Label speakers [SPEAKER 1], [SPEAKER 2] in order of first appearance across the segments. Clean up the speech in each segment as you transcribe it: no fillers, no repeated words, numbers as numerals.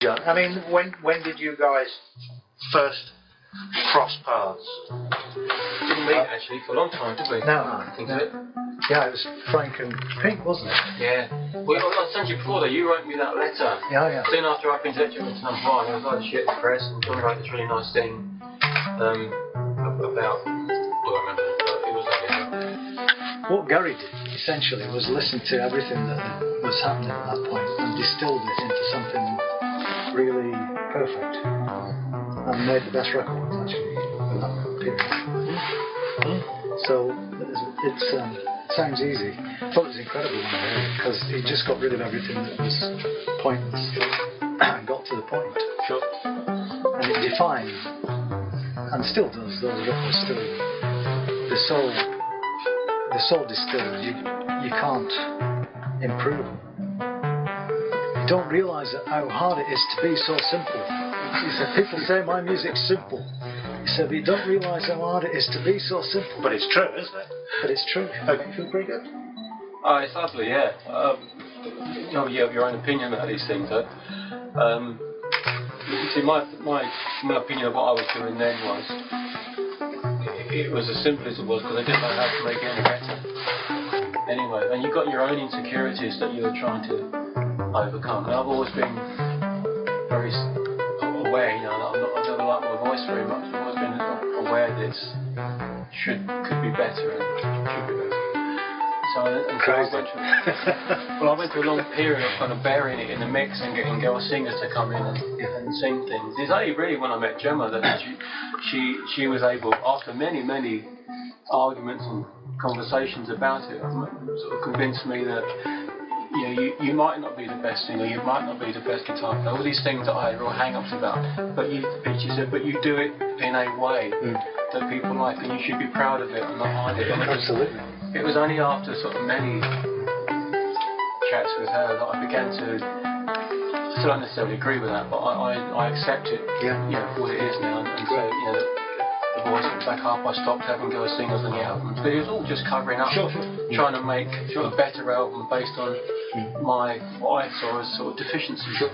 [SPEAKER 1] John, I mean, when did you guys first cross paths?
[SPEAKER 2] Didn't meet actually for a long time, did we?
[SPEAKER 3] No. Yeah, it was Frank and Pete, wasn't it?
[SPEAKER 2] Yeah. Well, I sent you before though, you wrote me that letter.
[SPEAKER 3] Yeah.
[SPEAKER 2] Soon after I've been to lecture with Tom Bryan, I was like shit in the press, and John wrote this really nice thing about, well, I remember, but it was like,
[SPEAKER 3] What Gary did, essentially, was listen to everything that was happening at that point and distilled it into something really perfect. And made the best records, actually, in that period. So, it sounds easy. I thought it was incredible when I heard it, because he just got rid of everything that was pointless and got to the point.
[SPEAKER 2] Sure.
[SPEAKER 3] And it defined, and still does, those records still, they're so distilled, you can't improve them. You don't realise how hard it is to be so simple. He said, people say my music's simple. He said, but you don't realise how hard it is to be so simple.
[SPEAKER 1] But it's true, isn't it?
[SPEAKER 3] But it's true. You feel pretty good?
[SPEAKER 2] Oh, it's ugly, yeah. You have your own opinion about these things, though. You see, my opinion of what I was doing then was, it was as simple as it was, because I didn't know how to make it any better. Anyway, and you've got your own insecurities that you're trying to overcome. And I've always been very aware, that I never liked my voice very much. I've always been aware that could be better and should be better. So I went through a long period of kind of burying it in the mix and getting girl singers to come in and sing things. It's only really when I met Gemma that she was able, after many arguments and conversations about it, sort of convinced me that you might not be the best singer, you might not be the best guitar player, all these things that I had real hang-ups about, but she said, but you do it in a way that people like, and you should be proud of it and not hide it. And
[SPEAKER 3] Absolutely.
[SPEAKER 2] It was only after sort of many chats with her that I began to, I still don't necessarily agree with that, but I accept it, for what it is now, and so, the voice went back up, I stopped having girl singers on the albums, but it was all just covering up, trying to make a better album based on what I saw as sort of deficiencies.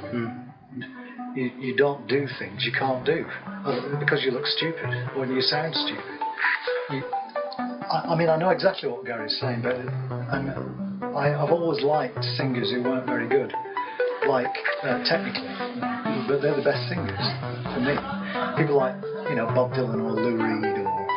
[SPEAKER 3] You don't do things you can't do, because you look stupid, or you sound stupid. I mean, I know exactly what Gary's saying, but I've always liked singers who weren't very good, technically, but they're the best singers for me. People like, Bob Dylan or Lou Reed or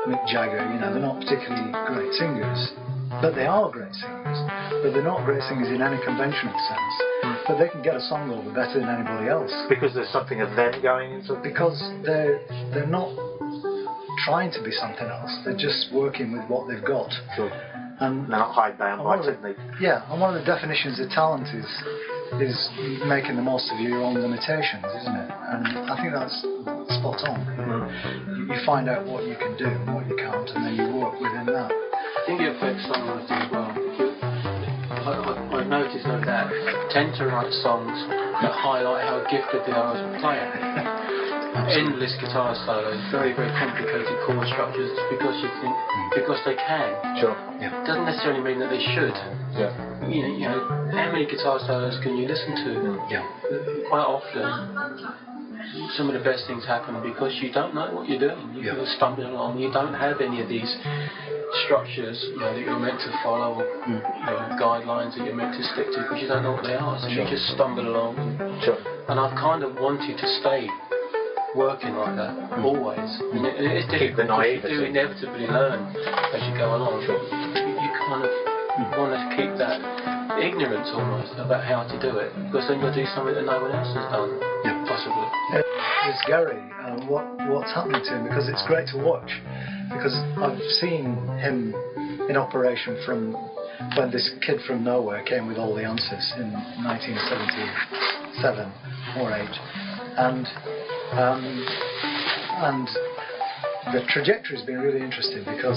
[SPEAKER 3] Mick Jagger, they're not particularly great singers, but they are great singers. But they're not great singers in any conventional sense. But they can get a song over better than anybody else.
[SPEAKER 1] Because there's something of them going into it?
[SPEAKER 3] Because they're not trying to be something else. They're just working with what they've got.
[SPEAKER 1] Sure.
[SPEAKER 3] And
[SPEAKER 1] they're not hidebound by technique.
[SPEAKER 3] Yeah, and one of the definitions of talent is making the most of your own limitations, isn't it? And I think that's spot on. You find out what you can do and what you can't, and then you work within that.
[SPEAKER 2] I think it affects songwriting as well. I've noticed that tend to write songs that highlight how gifted they are as a player. Endless guitar solos, very complicated chord structures, because you think because they can.
[SPEAKER 1] Sure.
[SPEAKER 2] Yeah. Doesn't necessarily mean that they should.
[SPEAKER 1] Yeah.
[SPEAKER 2] How many guitar solos can you listen to?
[SPEAKER 3] Yeah.
[SPEAKER 2] Quite often, some of the best things happen because you don't know what you're doing. You're stumbling along. You don't have any of these structures that you're meant to follow, guidelines that you're meant to stick to, because you don't know what they are. So you just stumble along. And I've kind of wanted to stay working like that always. And it is difficult because you do inevitably learn as you go along. You kind of want to keep that ignorance almost about how to do it, because then you'll do something that no one else has done, possibly.
[SPEAKER 3] It's Gary, what's happening to him, because it's great to watch, because I've seen him in operation from when this kid from nowhere came with all the answers in 1977 or 8, and the trajectory has been really interesting, because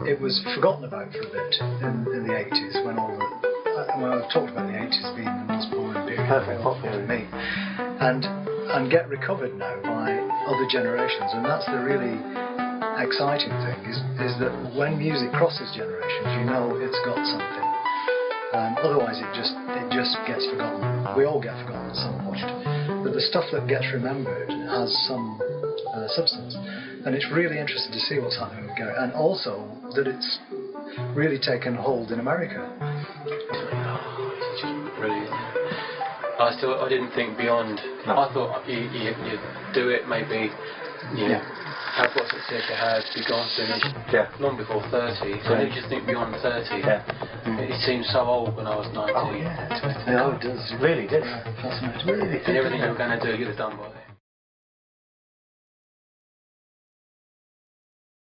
[SPEAKER 3] it was forgotten about for a bit in the 80s when I've talked about the 80s being the most boring period for me, and get recovered now by other generations, and that's the really exciting thing is that when music crosses generations, it's got something. Otherwise, it just just gets forgotten. We all get forgotten at some point. But the stuff that gets remembered has some substance. And it's really interesting to see what's happening with Gary. And also that it's really taken hold in America.
[SPEAKER 2] It's just brilliant. I didn't think beyond.
[SPEAKER 4] No.
[SPEAKER 2] I thought you'd do it, maybe, have what success you had, be gone finished, long before 30. So I didn't just think beyond 30.
[SPEAKER 4] Yeah.
[SPEAKER 2] It seemed so old when I was 19.
[SPEAKER 3] Oh, yeah, it does.
[SPEAKER 4] Really did.
[SPEAKER 3] Fascinating.
[SPEAKER 4] Really did.
[SPEAKER 2] And everything you were going to do, you'd have done by then.